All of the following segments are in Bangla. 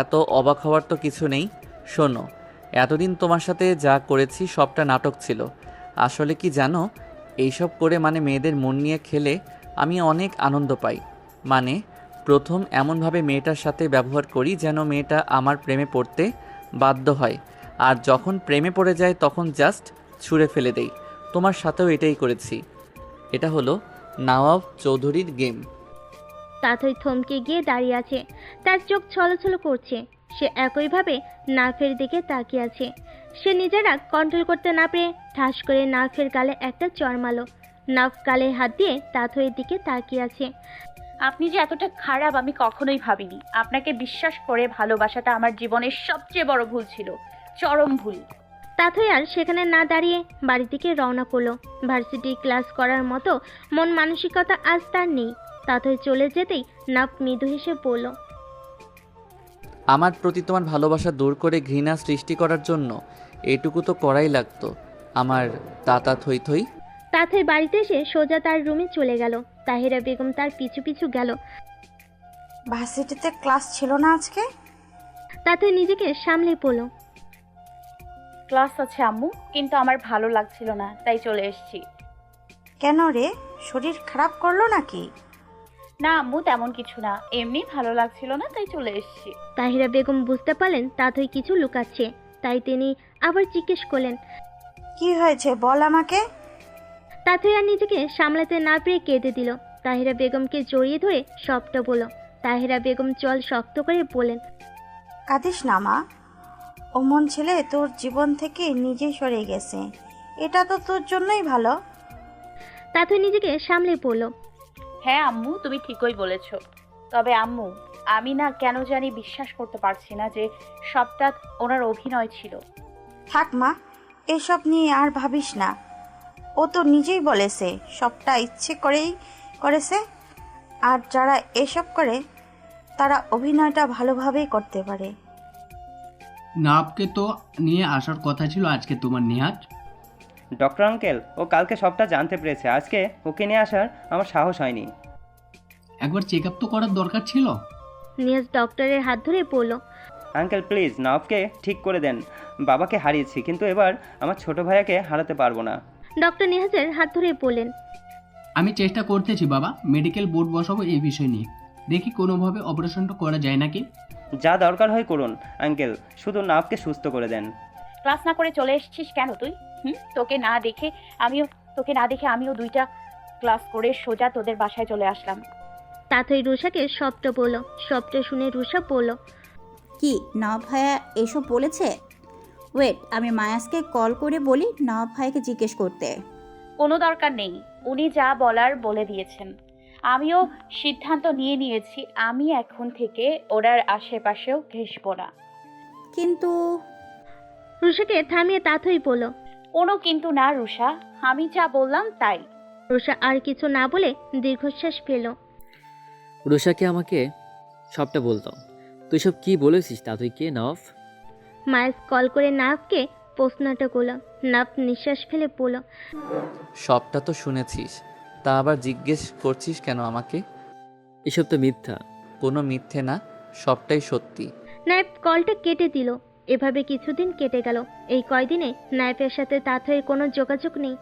এত অবাক হওয়ার তো কিছু নেই। শোনো, এতদিন তোমার সাথে যা করেছি সবটা নাটক ছিল। আসলে কি জানো, এইসব করে মানে মেয়েদের মন নিয়ে খেলে আমি অনেক আনন্দ পাই। মানে প্রথম এমনভাবে মেয়েটার সাথে ব্যবহার করি যেন মেয়েটা আমার প্রেমে পড়তে বাধ্য হয়, আর যখন প্রেমে পড়ে যায় তখন জাস্ট ছুঁড়ে ফেলে দেই। তোমার সাথেও এটাই করেছি। এটা হলো নওয়াব চৌধুরীর গেম। তাথই থমকে গিয়ে দাঁড়িয়ে আছে, তার চোখ ছলছল করছে। সে একইভাবে নাফের দিকে তাকিয়ে আছে। সে নিজের রাগ কন্ট্রোল করতে না পেরে ঠাস করে নাফের গালে একটা চড় মারল। নাফ গালে হাত দিয়ে তাথইয়ের দিকে তাকিয়ে আছে। আপনি যে এতটা খারাপ আমি কখনোই ভাবিনি। আপনাকে বিশ্বাস করে ভালোবাসাটা আমার জীবনের সবচেয়ে বড় ভুল ছিল, চরম ভুল। তাথই আর সেখানে না দাঁড়িয়ে বাড়ির দিকে রওনা করলো। ভার্সিটি ক্লাস করার মতো মন মানসিকতা আজ তার নেই। তাথই চলে যেতেই নাফ মৃদু হেসে বলল, আমার প্রতি তোমার ভালোবাসা দূর করে ঘৃণা সৃষ্টি করার জন্য এটুকু তো করাই লাগতো আমার তাতা থই থই। তাথই বাড়িতে এসে সোজা তার রুমে চলে গেল। তাহিরা বেগম তার পিছু পিছু গেল। ভার্সিটিতে ক্লাস ছিল না আজকে? তাথই নিজেকে সামলে পড়ল। ক্লাস আছে আম্মু, কিন্তু আমার ভালো লাগছিল না, তাই চলে এসেছি। কেন রে, শরীর খারাপ করলো নাকি? না আম্মু, তেমন কিছু না, এমনি ভালো লাগছিল না তাই চলে এসেছি। তাহিরা বেগম বুঝতে পারলেন তাথই কিছু লুকাচ্ছে, তাই তিনি আবার জিজ্ঞেস করলেন। কি হয়েছে বল আমাকে। তাথই আর নিজেকে সামলাতে না পেরে কেঁদে দিল। তাহিরা বেগমকে জড়িয়ে ধরে সবটা বলল। তাহিরা বেগম চল শক্ত করে বলেন, কাঁদিস না মা, অমন ছেলে তোর জীবন থেকে নিজে সরে গেছে, এটা তো তোর জন্যই ভালো। তাথই নিজেকে সামলে পড়ল। হ্যাঁ আম্মু, তুমি ঠিকই বলেছ। তবে আম্মু, আমি না কেন জানি বিশ্বাস করতে পারছি না যে সবটা ওনার অভিনয় ছিল। থাক মা, এসব নিয়ে আর ভাবিস না। ও তো নিজেই বলেছে সবটা ইচ্ছে করেই করেছে। আর যারা এসব করে তারা অভিনয়টা ভালোভাবেই করতে পারে। নাবকে তো নিয়ে আসার কথা ছিল আজকে তোমার, নিহাজ। ডক্টর আঙ্কেল, ও কালকে সবটা জানতে পেরেছে, আজকে ওকে নিয়ে আসার আমার সাহস হয়নি। একবার চেক আপ তো করার দরকার ছিল। নিয়াজ ডক্টরের হাত ধরে পড়ল। আঙ্কেল প্লিজ নওয়াবকে ঠিক করে দেন। বাবাকে হারিয়েছি, কিন্তু এবার আমার ছোট ভাইয়াকে হারাতে পারবো না। ডক্টর নিহাজের হাত ধরে বললেন, আমি চেষ্টা করতেছি বাবা, মেডিকেল বোর্ড বসাবো এই বিষয় নিয়ে। দেখি কোনোভাবে অপারেশনটা করা যায় নাকি। যা দরকার হয় করুন আঙ্কেল, শুধু নওয়াবকে সুস্থ করে দেন। ক্লাস না করে চলে এসেছিস কেন তুই? তোকে না দেখে আমিও 2টা ক্লাস করে সোজা তোদের বাসায় চলে আসলাম। তাথই রুষাকে সবটা বলল। সবটা শুনে রুষা বলল, কি নওয়াব ভাইয়া এসব বলেছে? ওয়েট, আমি মায়াসকে কল করে বলি নওয়াব ভাইয়াকে জিজ্ঞেস করতে। কোনো দরকার নেই, উনি যা বলার বলে দিয়েছেন। আমিও সিদ্ধান্ত নিয়ে নিয়েছি, আমি এখন থেকে ওনার আশেপাশেও ঘেঁষবো না। কিন্তু রুষাকে থামিয়ে তাথই বলল। কোনো কিন্তু না রুষা, আমি যা বললাম তাই। রুষা আর কিছু না বলে দীর্ঘশ্বাস ফেল। রুষাকে আমাকে সবটা বলতো। তুই সব কি বলেছিস তা তুই কে নফ? মায়াস কল করে নাফকে প্রশ্নটা করল। নাফ নিঃশ্বাস ফেলে বলল, সবটা তো শুনেছিস, তা আবার জিজ্ঞেস করছিস কেন আমাকে? এসব তো মিথ্যা। কোনো মিথ্যে না, সবটাই সত্যি। নাইফ কলটা কেটে দিল। এভাবে কিছুদিন কেটে গেল। এই কয়দিনে নাইফের সাথে তাথইয়ের কোনো যোগাযোগ নেই।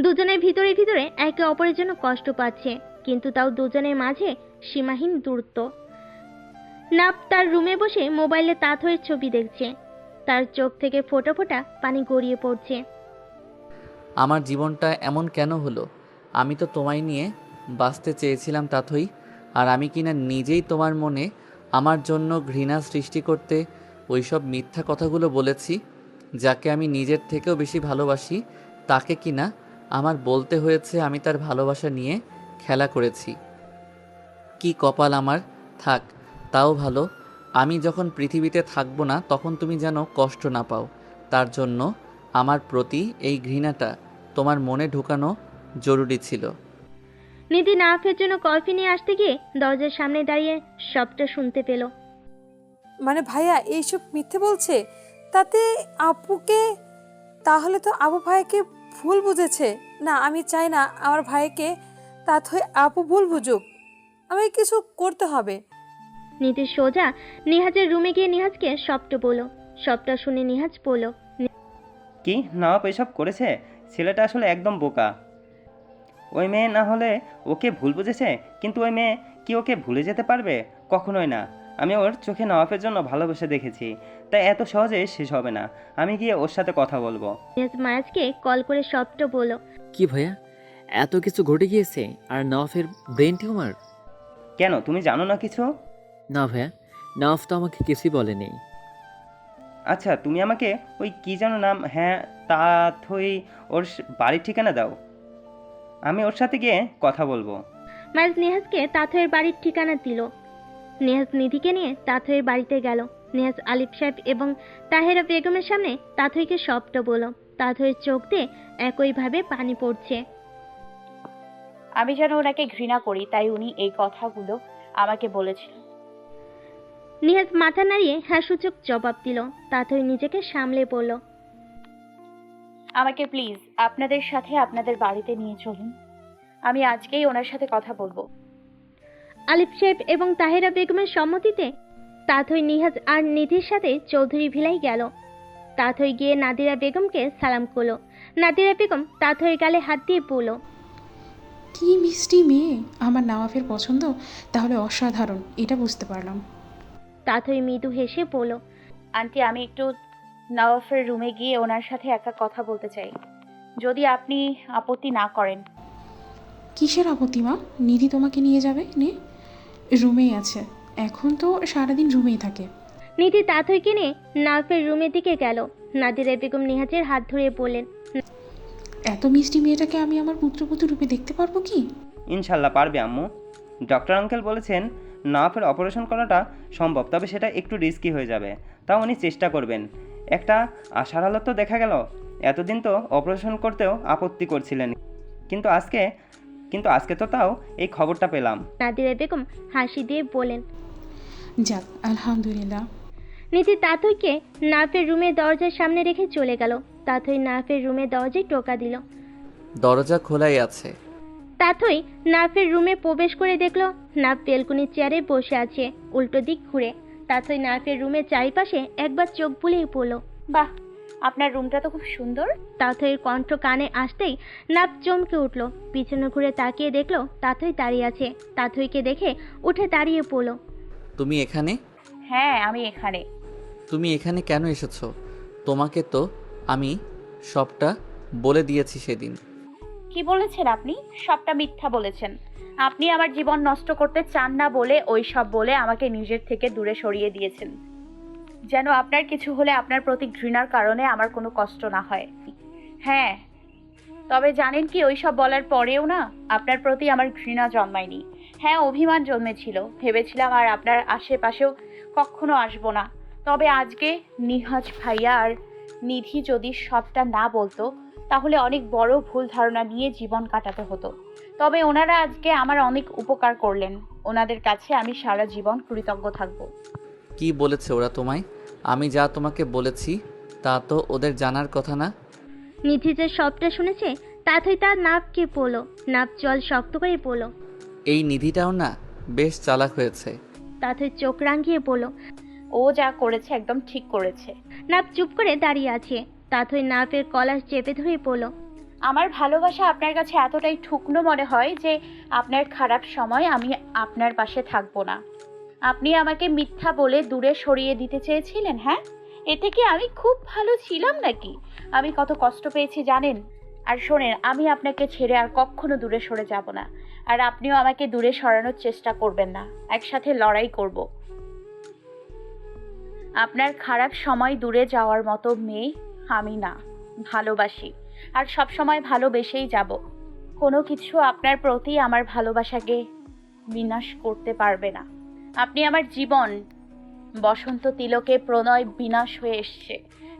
দুজনের ভিতরে ভিতরে একে অপরের জন্য কষ্ট পাচ্ছে, কিন্তু তাও দুজনের মাঝে সীমাহীন দূরত্ব। নাফ তার রুমে বসে মোবাইলে তাথইয়ের ছবি দেখছে। তার চোখ থেকে ফোঁটা ফোঁটা পানি গড়িয়ে পড়ছে। আমার জীবনটা এমন কেন হলো? আমি তো তোমায় নিয়ে বাঁচতে চেয়েছিলাম তাথই, আর আমি কিনা নিজেই তোমার মনে আমার জন্য ঘৃণা সৃষ্টি করতে ওইসব মিথ্যা কথাগুলো বলেছি। যাকে আমি নিজের থেকেও বেশি ভালোবাসি তাকে কিনা আমার বলতে হয়েছে আমি তার ভালোবাসা নিয়ে খেলা করেছি। কি কপাল আমার! থাক, তাও ভালো আমি যখন পৃথিবীতে থাকবো না তখন তুমি যেন কষ্ট না পাও। তার জন্য আমার প্রতি এই ঘৃণাটা তোমার মনে ঢোকানো জরুরি ছিল। নিধি নাফের জন্য কফি নিয়ে আসতে গিয়ে দরজার সামনে দাঁড়িয়ে সবটা শুনতে পেল। মানে ভাইয়া এইসব মিথ্যে বলছে? তাতে আপুকে, তাহলে তো আবু ভাইকে ভুল বুঝেছে। না, আমি চাই না আমার ভাইকে তাতে আপু ভুল বুঝুক। আমাকে কিছু করতে হবে। নিধি সোজা নিহাজের রুমে গিয়ে নিহাজকে সবটা বলল। সবটা শুনে নিহাজ বলল, কি নবাব এসব করেছে? ছেলেটা আসলে একদম বোকা। ওই মেয়ে না হলে ওকে ভুল বুঝেছে, কিন্তু ওই মেয়ে কি ওকে ভুলে যেতে পারবে? কখনোই না। আমি ওর চোখে নবাবের জন্য ভালোবেসে দেখেছি, তাই এত সহজে শেষ হবে না। আমি গিয়ে ওর সাথে কথা বলবো। নিহাজ মায়াজকে কল করে সবটা বলল। কি ভাইয়া, এত কিছু ঘটে গিয়েছে আর নওয়াফের ব্রেন টিউমার? কেন, তুমি জানো না কিছু? না ভাইয়া, নওয়াফ তো আমাকে কিছুই বলেনি। আচ্ছা, তুমি আমাকে ওই কি যেন নাম, হ্যাঁ তাথই, ওর বাড়ির ঠিকানা দাও, আমি ওর সাথে গিয়ে কথা বলবো। মায়াজ নিহাজকে তাথয়ের বাড়ির ঠিকানা দিল। নিহাজ নিধিকে নিয়ে তাথয়ের বাড়িতে গেল। নিহাজ আলিফ সাহেব এবং তাহেরা বেগমের সামনে তাথইকে সবটা বলল। তাথয়ের চোখ দিয়ে একইভাবে পানি পড়ছে। আমি যেন ওনাকে ঘৃণা করি, তাই উনি এই কথাগুলো আমাকে বলেছিলেন। নিহাজ মাথা নাড়িয়ে হ্যাঁ সূচক জবাব দিল। তাথই নিজেকে সামলে বলল, আমাকে প্লিজ আপনাদের সাথে আপনাদের বাড়িতে নিয়ে চলুন। আমি আজকেই ওনার সাথে কথা বলবো। আলিফ সাহেব এবং তাহেরা বেগমের সম্মতিতে তাথই নিহাজ আর নিধির সাথে চৌধুরী ভিলাই গেল। তাথই গিয়ে নাদিরা বেগমকে সালাম করলো। নাদিরা বেগম তাথইয়ের গালে হাত দিয়ে বলল, কি মিষ্টি মেয়ে, আমার নওয়াফের পছন্দ তাহলে অসাধারণ, এটা বুঝতে পারলাম। তাথই মৃদু হেসে বলল, আন্টি, আমি একটু নওয়াফের রুমে গিয়ে ওনার সাথে একা কথা বলতে চাই, যদি আপনি আপত্তি না করেন। কিসের আপত্তি মা? নিধি তোমাকে নিয়ে যাবে, নে, রুমেই আছে, এখন তো সারাদিন রুমেই থাকে। নিধি তাথইকে নিয়ে নাফের রুমের দিকে গেল। নাদিরা বেগম নিহাজের হাত ধরে বললেন, এত মিষ্টি মেয়েটাকে আমি আমার পুত্রবধূ রূপে দেখতে পারবো কি? ইনশাল্লাহ পারবে আম্মু। ডক্টর আঙ্কেল বলেছেন নওয়াফের অপারেশন করাটা সম্ভব, তবে সেটা একটু রিস্কি হয়ে যাবে, তাও উনি চেষ্টা করবেন। একটা আশার আলো তো দেখা গেল। এতদিন তো অপারেশন করতেও আপত্তি করছিলেন, কিন্তু আজকে তো তাও এই খবরটা পেলাম। নাদিরা বেগম হাসি দিয়ে বলেন, যাক, আলহামদুলিল্লাহ। নিধি তাথইকে নাফের রুমের দরজার সামনে রেখে চলে গেল। তাথই নাফের রুমের দরজায় টোকা দিল। দরজা খোলাই আছে। তাথই নাফের রুমে প্রবেশ করে দেখল নাফ বেলকুনির চেয়ারে বসে আছে উল্টো দিক ঘুরে। তাথই নাফের রুমের চারিপাশে একবার চোখ বুলিয়ে পড়ল। বাহ, আপনার রুমটা তো খুব সুন্দর। তাথইয়ের কণ্ঠ কানে আসতেই নাফ চমকে উঠল। পিছনে ঘুরে তাকিয়ে দেখল তাথই দাঁড়িয়ে আছে। তাথইকে দেখে উঠে দাঁড়িয়ে পড়ল। তুমি এখানে? হ্যাঁ, আমি এখানে। তুমি এখানে কেন এসেছো? তোমাকে তো আমি সবটা বলে দিয়েছি সেদিন। কি বলেছেন আপনি? সবটা মিথ্যা বলেছেন। আপনি আমার জীবন নষ্ট করতে চান না বলে ওই সব বলে আমাকে নিজের থেকে দূরে সরিয়ে দিয়েছেন, যেন আপনার কিছু হলে আপনার প্রতি ঘৃণার কারণে আমার কোনো কষ্ট না হয়। হ্যাঁ, তবে জানেন কি, ওই সব বলার পরেও না আপনার প্রতি আমার ঘৃণা জন্মায়নি। হ্যাঁ, অভিমান জন্মেছিল, ভেবেছিলাম আর আপনার আশেপাশেও কখনো আসবো না। তবে আজকে নিহাজ ভাইয়া আর নিধি যদি সবটা না বলতো, তাহলে অনেক বড় ভুল ধারণা নিয়ে জীবন কাটাতে হতো। তবে ওনারা আজকে আমার অনেক উপকার করলেন, ওনাদের কাছে আমি সারা জীবন কৃতজ্ঞ থাকব। কি বলেছে ওরা তোমায়? আমি যা তোমাকে বলেছি তা তো ওদের জানার কথা না। নিধি যে সবটা শুনেছে তাথই তার নাফকে পড়ল। নাফ জল শক্ত করে পড়ল। এই নিধিটাও না বেশ চালাক হয়েছে। তাথই চোখ রাঙিয়ে পড়ল। ও যা করেছে একদম ঠিক করেছে। নাফ চুপ করে দাঁড়িয়ে আছে। তাথই নাফের কলার চেপে ধরে পড়ল। আমার ভালোবাসা আপনার কাছে এতটাই ঠুকনো মনে হয় যে আপনার খারাপ সময় আমি আপনার পাশে থাকবো না। আপনি আমাকে মিথ্যা বলে দূরে সরিয়ে দিতে চেয়েছিলেন। হ্যাঁ, এতে কি আমি খুব ভালো ছিলাম নাকি? আমি কত কষ্ট পেয়েছি জানেন? আর শোনেন, আমি আপনাকে ছেড়ে আর কখনো দূরে সরে যাব না, আর আপনিও আমাকে দূরে সরানোর চেষ্টা করবেন না। একসাথে লড়াই করব। আপনার খারাপ সময় দূরে যাওয়ার মতো মেয়ে আমি না, ভালোবাসি আর সব সময় ভালোবেসেই যাব। কোনো কিছু আপনার প্রতি আমার ভালোবাসাকে বিনাশ করতে পারবে না। আপনি আমার জীবন। বসন্ত তিলকে প্রণয় বিনাশ হয়ে এসছে,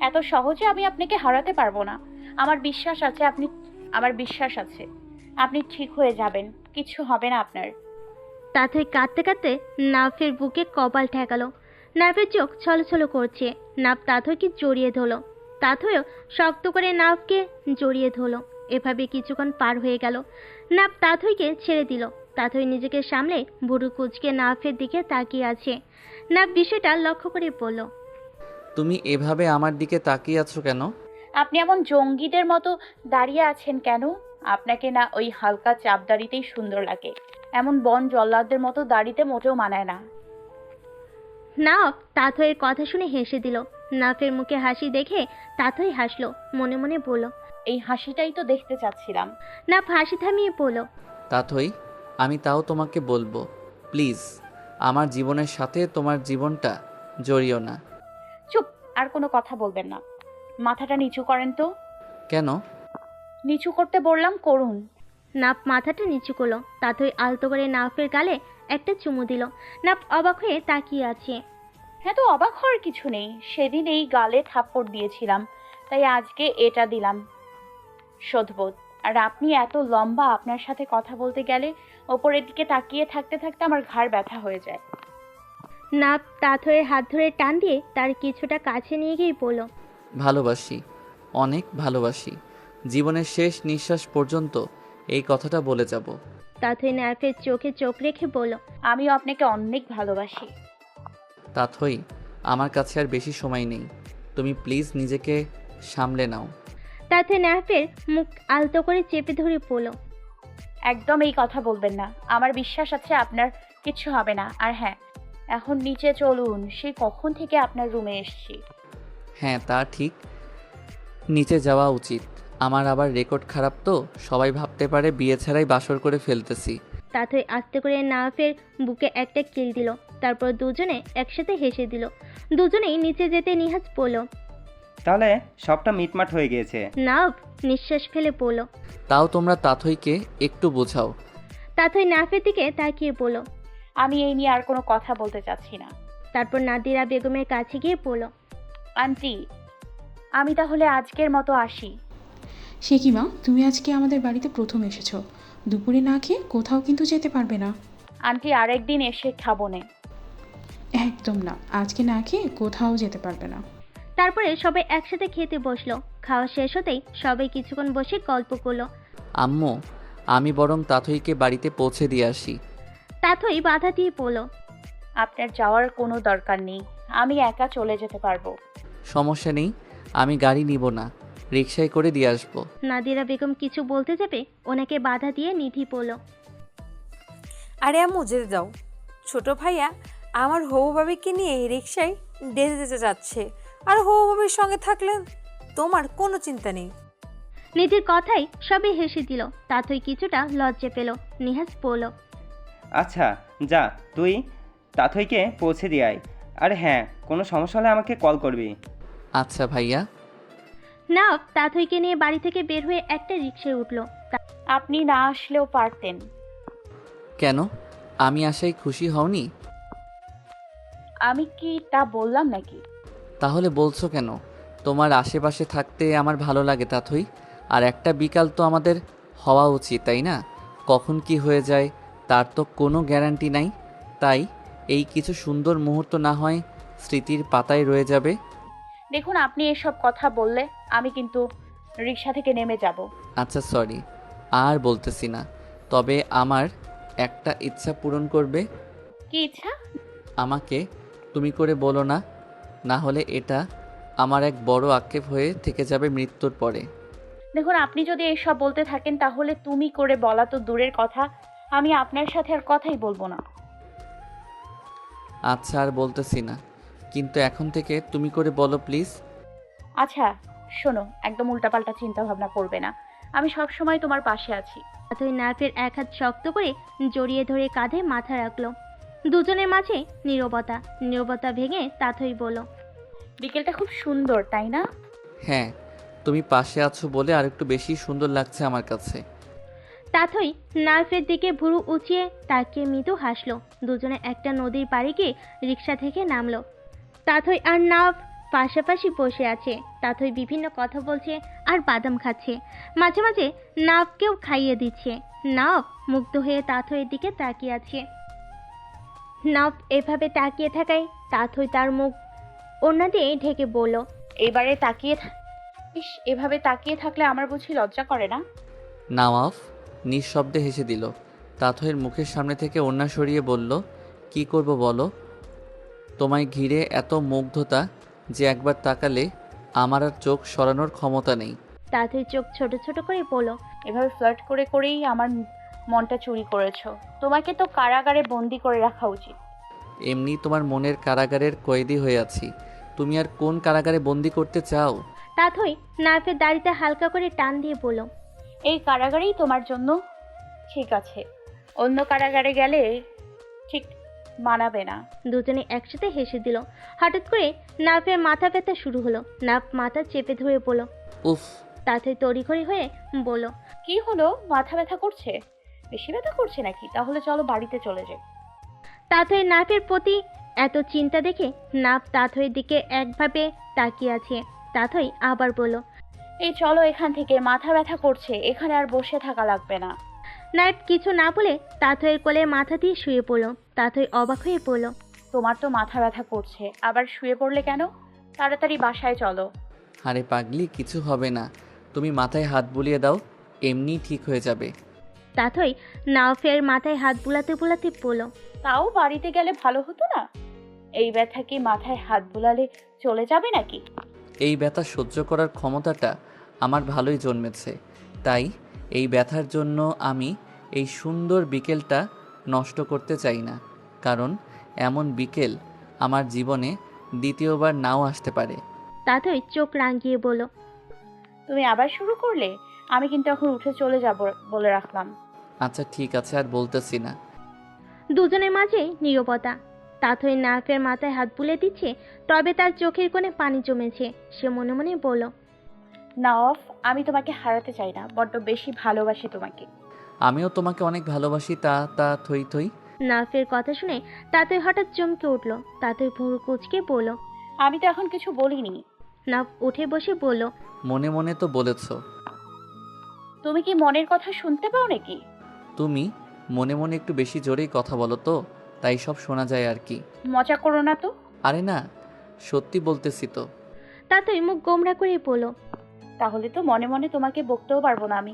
এত সহজে আমি আপনাকে হারাতে পারবো না। আমার বিশ্বাস আছে আপনি ঠিক হয়ে যাবেন, কিছু হবে না আপনার। তাথই কাঁদতে কাঁদতে নাফের বুকে কপাল ঠেকালো। নাফের চোখ ছলছল করছে। নাফ তাথইকে জড়িয়ে ধরল। তাথইও শক্ত করে নাফকে জড়িয়ে ধরল। এভাবে কিছুক্ষণ পার হয়ে গেল। নাফ তাথইকে ছেড়ে দিল। তাথই নিজেকে সামলে ভুরু কুচকে নাফের দিকে তাকিয়ে আছে। নাফ বিষয়টা লক্ষ্য করে বলল, তুমি এভাবে আমার দিকে তাকিয়ে আছো কেন? আপনি এমন জঙ্গিদের মতো দাঁড়িয়ে আছেন কেন? আপনাকে না ওই হালকা চাপদাড়িতেই সুন্দর লাগে, এমন বন জল্লাদদের মতো দাড়িতে মোটেও মানায় না। নাফ তাথইয়ের কথা শুনে হেসে দিল। নাফের মুখে হাসি দেখে তাথই হাসলো, মনে মনে বলল। এই হাসিটাই তো দেখতে চাচ্ছিলাম। নাফ হাসি থামিয়ে বলল, তাথই, আমি তাও তোমাকে বলবো, প্লিজ আমার জীবনের সাথে তোমার জীবনটা জড়িও না। চুপ, আর কোনো কথা বলবেন না। মাথাটা নিচু করেন তো। কেন? নিচু করতে বললাম, করুন। নাফ মাথাটা নিচু করলো। তাথই আলতো করে নাফের গালে একটা চুমু দিল। নাফ অবাক হয়ে তাকিয়ে আছে। হ্যাঁ, তো অবাক হওয়ার কিছু নেই, সেদিন এই গালে থাপ্পড় দিয়েছিলাম, তাই আজকে এটা দিলাম শোধবোধ। আর আপনি এত লম্বা, আপনার সাথে কথা বলতে গেলে ওপরের দিকে তাকিয়ে থাকতে থাকতে আমার ঘাড় ব্যথা হয়ে যায়। নাফ তাথইয়ের হাত ধরে টান দিয়ে তার কিছুটা কাছে নিয়ে গিয়ে বলল, ভালোবাসি, অনেক ভালোবাসি, জীবনের শেষ নিঃশ্বাস পর্যন্ত এই কথাটা বলে যাব। তাথই নাফের চোখে চোখ রেখে বলল, আমিও আপনাকে অনেক ভালোবাসি। তাথই, আমার কাছে আর বেশি সময় নেই, তুমি প্লিজ নিজেকে সামলে নাও। তাথই নাফের মুখ আলতো করে চেপে ধরে বলল, একদম এই কথা বলবেন না, আমার বিশ্বাস আছে আপনার কিচ্ছু হবে না। আর হ্যাঁ, এখন নিচে চলুন, সেই কখন থেকে আপনার রুমে এসেছি। হ্যাঁ তা ঠিক, নিচে যাওয়া উচিত। আমার আবার রেকর্ড খারাপ তো, সবাই ভাবতে পারে বিয়ে ছাড়াই বাসর করে ফেলতেছি। তাথই আস্তে করে নাফের বুকে একটা কিল দিল। তারপর দুজনে একসাথে হেসে দিল। দুজনেই নিচে যেতে নিহাজ বলল, তাহলে সবটা মিটমাট হয়ে গিয়েছে। নাফ নিঃশ্বাস ফেলে বলল। তাও তোমরা তাথইকে একটু বোঝাও। তাথই নাফের দিকে তাকিয়ে বলল, আমি এই নিয়ে আর কোনো কথা বলতে চাচ্ছি না। তারপর নাদিরা বেগমের কাছে গিয়ে বলল, আন্টি, আমি তাহলে আজকের মতো আসি। সে কি মা, তুমি আজকে আমাদের বাড়িতে প্রথম এসেছো, দুপুরে না খেয়ে কোথাও কিন্তু যেতে পারবে না। আন্টি, আরেকদিন এসে খাবো না। একদম না, আজকে না খেয়ে কোথাও যেতে পারবে না। তারপরে সবাই একসাথে খেতে বসলো। খাওয়া শেষ হতেই সবাই কিছুক্ষণ বসে গল্প করলো। আম্মু, আমি বরং তাথইকে বাড়িতে পৌঁছে দিয়ে আসি। তাথই বাধা দিয়ে বলল, আপনার যাওয়ার কোনো দরকার নেই, আমি একা চলে যেতে পারবো। সমস্যা নেই, আমি গাড়ি নিব না, রিকশায় করে দিয়ে আসবো। নাদিরা বেগম কিছু বলতে যাবে, ওনাকে বাধা দিয়ে নিধি বলল, আরে আম্মু যেতে দাও, ছোট ভাইয়া আমার হবু ভাবিকে নিয়ে এই রিক্সায় ডেজে যেতে যাচ্ছে, আর হবু ভাবির সঙ্গে থাকলে তোমার কোনো চিন্তা নেই। নিধির কথাই সবাই হেসে দিল। তাথই কিছুটা লজ্জা পেল। নিহাজ বলল, আচ্ছা যা, তুই তাথইকে পৌঁছে দিয়ে আয়। আর হ্যাঁ, কোনো সমস্যা হলে আমাকে কল করবি। আচ্ছা ভাইয়া। নাফ তাথইকে নিয়ে বাড়ি থেকে বের হয়ে একটা রিকশায় উঠলো। আপনি না আসলেও পারতেন। কেন, আমি আসায় খুশি হওনি? আমি কি তা বললাম নাকি? তাহলে বলছো কেন? তোমার আশেপাশে থাকতে আমার ভালো লাগে তাথই। আর একটা বিকাল তো আমাদের হওয়া উচিত, তাই না? কখন কি হয়ে যায় তার তো কোনো গ্যারান্টি নাই। তাই এই কিছু সুন্দর মুহূর্ত না হয় স্মৃতির পাতায় রয়ে যাবে। দেখুন, আপনি এসব কথা বললে আমি কিন্তু রিক্সা থেকে নেমে যাব। আচ্ছা সরি, আর বলতেছি না। তবে আমার একটা ইচ্ছা পূরণ করবে? কি ইচ্ছা? আমাকে তুমি করে বলো না, না হলে এটা আমার এক বড় আক্ষেপ হয়ে থেকে যাবে মৃত্যুর পরে। দেখুন, আপনি যদি এসব বলতে থাকেন তাহলে তুমি করে বলা তো দূরের কথা, আমি আপনার সাথে আর কথাই বলবো না। আচ্ছা আর বলতেছি না, কিন্তু এখন থেকে তুমি করে বলো প্লিজ। আচ্ছা শোনো, একদম উল্টাপাল্টা চিন্তা ভাবনা করবে না, আমি সব সময় তোমার পাশে আছি। তাথই নাফের এক হাত শক্ত করে জড়িয়ে ধরে কাঁধে মাথা রাখলো। দুজনের মাঝে নীরবতা। নীরবতা ভেঙে তাথই বলল, বিকেলটা খুব সুন্দর, তাই না? হ্যাঁ, তুমি পাশে আছো বলে আর একটু বেশি সুন্দর লাগছে আমার কাছে। তাথই নাফের দিকে ভুরু উঁচিয়ে তাকিয়ে মৃদু হাসলো। দুজনে একটা নদীর পাড়ে গিয়ে রিক্সা থেকে নামলো। তাথই আর নাফ পাশাপাশি বসে আছে। তাথই বিভিন্ন কথা বলছে আর বাদাম খাচ্ছে। মাঝে মাঝে নাফকেও খাইয়ে দিচ্ছে। নাফ মুগ্ধ হয়ে তাথইয়ের দিকে তাকিয়ে আছে। নাফ এভাবে তাকিয়ে থাকায় তাথই তার মুখ ওড়না দিয়ে ঢেকে বলল, এভাবে তাকিয়ে থাকলে আমার বুঝি লজ্জা করে না? নওয়াফ নিঃশব্দে হেসে দিল। তাথইয়ের মুখের সামনে থেকে ওড়না সরিয়ে বলল, কি করব বলো? তোমায় ঘিরে এত মুগ্ধতা যে একবার তাকালে আমার আর চোখ সরানোর ক্ষমতা নেই। তাথই চোখ ছোট ছোট করে বলল, এভাবে ফ্লার্ট করে করেই আমার মনটা চুরি করেছো। তোমাকে তো কারাগারে বন্দি করে রাখা উচিত। এমনি তোমার মনের কারাগারের কয়েদি হয়ে আছি, তুমি আর কোন কারাগারে বন্দি করতে চাও? তাথই নাফের দাড়িতে হালকা করে টান দিয়ে বলল, এই কারাগারেই তোমার জন্য ঠিক আছে, অন্য কারাগারে গেলে ঠিক মানাবে না। দুজনে একসাথে হেসে দিল। হঠাৎ করে নাফের মাথা ব্যথা শুরু হলো। নাফ মাথা চেপে ধরে বলল, উফ। তাথই তড়িঘড়ি হয়ে বলল, কি হলো, মাথা ব্যথা করছে? বেশি ব্যথা করছে নাকি? তাহলে চলো বাড়িতে চলে যাই। তাথই নাফের প্রতি এত চিন্তা দেখে নাফ তাথইয়ের দিকে একভাবে তাকিয়ে আছে। তাথই আবার বলল, এই চলো এখান থেকে, মাথা ব্যথা করছে, এখানে আর বসে থাকা লাগবে না। নাফ কিছু না বলে তাথইয়ের কোলে মাথা দিয়ে শুয়ে পড়ল। তাথই অবাক হয়ে পড়ল, তোমার তো মাথা ব্যথা করছে, আবার শুয়ে পড়লে কেন? তাড়াতাড়ি বাসায় চলো। আরে পাগলি, কিছু হবে না, তুমি মাথায় হাত বুলিয়ে দাও, এমনি ঠিক হয়ে যাবে। তাথই নাফের মাথায় হাত বুলাতে বুলাতে বলল, তাও বাড়িতে গেলে ভালো হতো না? এই ব্যথা কি মাথায় হাত বুলালে চলে যাবে নাকি? এই ব্যথা সহ্য করার ক্ষমতাটা আমার ভালোই জন্মেছে, তাই এই ব্যথার জন্য আমি এই সুন্দর বিকেলটা নষ্ট করতে চাই না, কারণ এমন বিকেল আমার জীবনে দ্বিতীয়বার নাও আসতে পারে। তাথই চোখ রাঙিয়ে বলল, তুমি আবার শুরু করলে? আমি কিন্তু এখন উঠে চলে যাব বলে রাখলাম। আচ্ছা ঠিক আছে, আর বলতেছি না। দুজনের মাঝে নীরবতা। তাথই নাফের মাথায় হাত বুলে দিচ্ছে, তবে তার চোখের কোণে পানি জমেছে। সে মনে মনে বলল, নাওয়াফ, আমি তোমাকে হারাতে চাই না, বড্ড বেশি ভালোবাসি তোমাকে। আমিও তোমাকে অনেক ভালোবাসি। তা থই থই। নাফের কথা শুনে তাথই হঠাৎ চমকে উঠল। তাথই ভুরু কুঁচকে বলল, আমি তো এখন কিছু বলিনি। নাফ উঠে বসে বলল, মনে মনে তো বলেছো। তুমি কি মনের কথা শুনতে পাও নাকি? তুমি মনে মনে একটু বেশি জোরেই কথা বলো তো, তাই সব শোনা যায় আর কি। মজা করো না তো। আরে না, সত্যি বলতেছি তো। তাথই মুখ গোমড়া করে বলল, তাহলে তো মনে মনে তোমাকে বকতেও পারবো না আমি।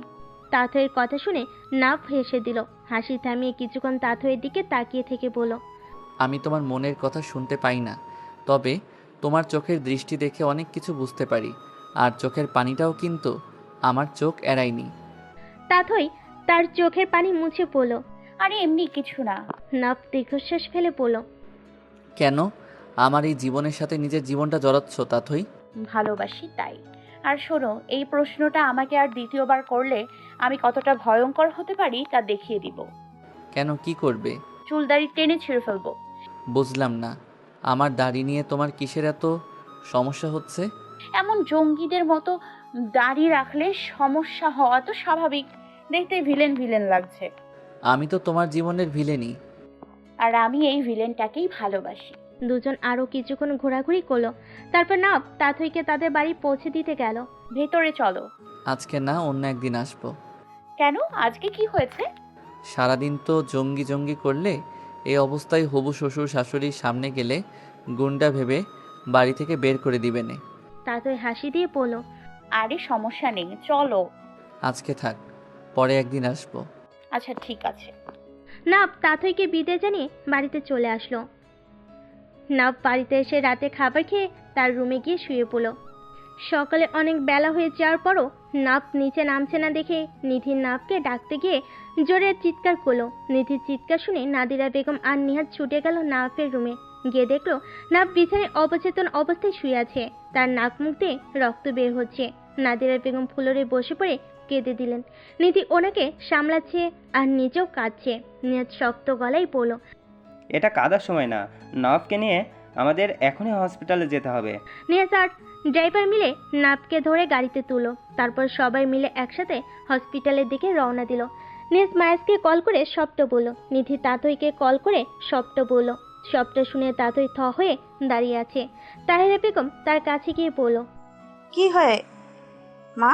তাথইয়ের কথা শুনে নাফ হেসে দিল। হাসি থামিয়ে কিছুক্ষণ তাথইয়ের দিকে তাকিয়ে থেকে বলল, আমি তোমার মনের কথা শুনতে পাই না, তবে তোমার চোখের দৃষ্টি দেখে অনেক কিছু বুঝতে পারি, আর চোখের পানিটাও কিন্তু আমার চোখ এড়ায়নি। তাথই তার চোখের পানি মুছে পড়ল। আরে এমনি কিছু না। নাফ দীর্ঘশ্বাস ফেলে বলল, কেন আমার এই জীবনের সাথে নিজের জীবনটা জড়াচ্ছ তাথই? ভালোবাসি তাই। আর শোনো, এই প্রশ্নটা আমাকে আর দ্বিতীয়বার করলে আমি কতটা ভয়ঙ্কর হতে পারি তা দেখিয়ে দিব। কেন, কি করবে? চুলদাড়ি টেনে ছিঁড়ে ফেলবো। বুঝলাম না, আমার দাড়ি নিয়ে তোমার কিসের এত সমস্যা হচ্ছে? এমন জঙ্গিদের মতো দাড়ি রাখলে সমস্যা হওয়া তো স্বাভাবিক। দেখতে ভিলেন ভিলেন লাগছে। আমি তো তোমার জীবনের ভিলেনই। আর আমি এই ভিলেনটাকেই ভালোবাসি। দুজন আরো কিছুক্ষণ ঘোরাঘুরি করলো। তারপর নাফ তাথইকে তাদের বাড়ি পৌঁছে দিতে গেল। ভেতরে চলো। আজকে না, অন্য একদিন আসবো। কেন, আজকে কি হয়েছে? সারাদিন তো জঙ্গি জঙ্গি করলে, এই অবস্থায় হবু শ্বশুর শাশুড়ির সামনে গেলে গুন্ডা ভেবে বাড়ি থেকে বের করে দিবেনে। তাথই হাসি দিয়ে বলল, আরে সমস্যা নেই, চলো। আজকে থাক, পরে একদিন আসবো। আচ্ছা ঠিক আছে। নাফ তাথইকে বিদায় জানিয়ে বাড়িতে চলে আসলো। নাফ বাড়িতে এসে রাতে খাবার খেয়ে তার রুমে গিয়ে শুয়ে পড়ল। সকালে অনেক বেলা হয়ে যাওয়ার পরও নাফ নিচে নামছে না দেখে নিধি নাফকে ডাকতে গিয়ে জোরে চিৎকার করলো। নিধির চিৎকার শুনে নাদিরা বেগম আর নিহাত ছুটে গেল নাফের রুমে। গিয়ে দেখলো নাফ বিছানায় অবচেতন অবস্থায় শুয়ে আছে, তার নাক মুখ দিয়ে রক্ত বের হচ্ছে। নাদিরা বেগম ফ্লোরে বসে পড়ে কেঁদে দিলেন। নিধি ওনাকে সামলাচ্ছে আর নিজেও কাঁদছে। নিহাত শক্ত গলায় বলল, এটা কাদার সময় না, নওয়াফকে নিয়ে আমাদের এখনই হসপিটালে যেতে হবে। নিহাত আর ড্রাইভার মিলে নাফকে ধরে গাড়িতে তুলো। তারপর সবাই মিলে একসাথে হসপিটালের দিকে রওনা দিল। নিহাত মায়াসকে কল করে সবটা বলল। নিধি তাতইকে কল করে সবটা বলল। সবটা শুনে তাতই থ হয়ে দাঁড়িয়ে আছে। তাহিরা বেগম তার কাছে গিয়ে বলল, কি হয় মা?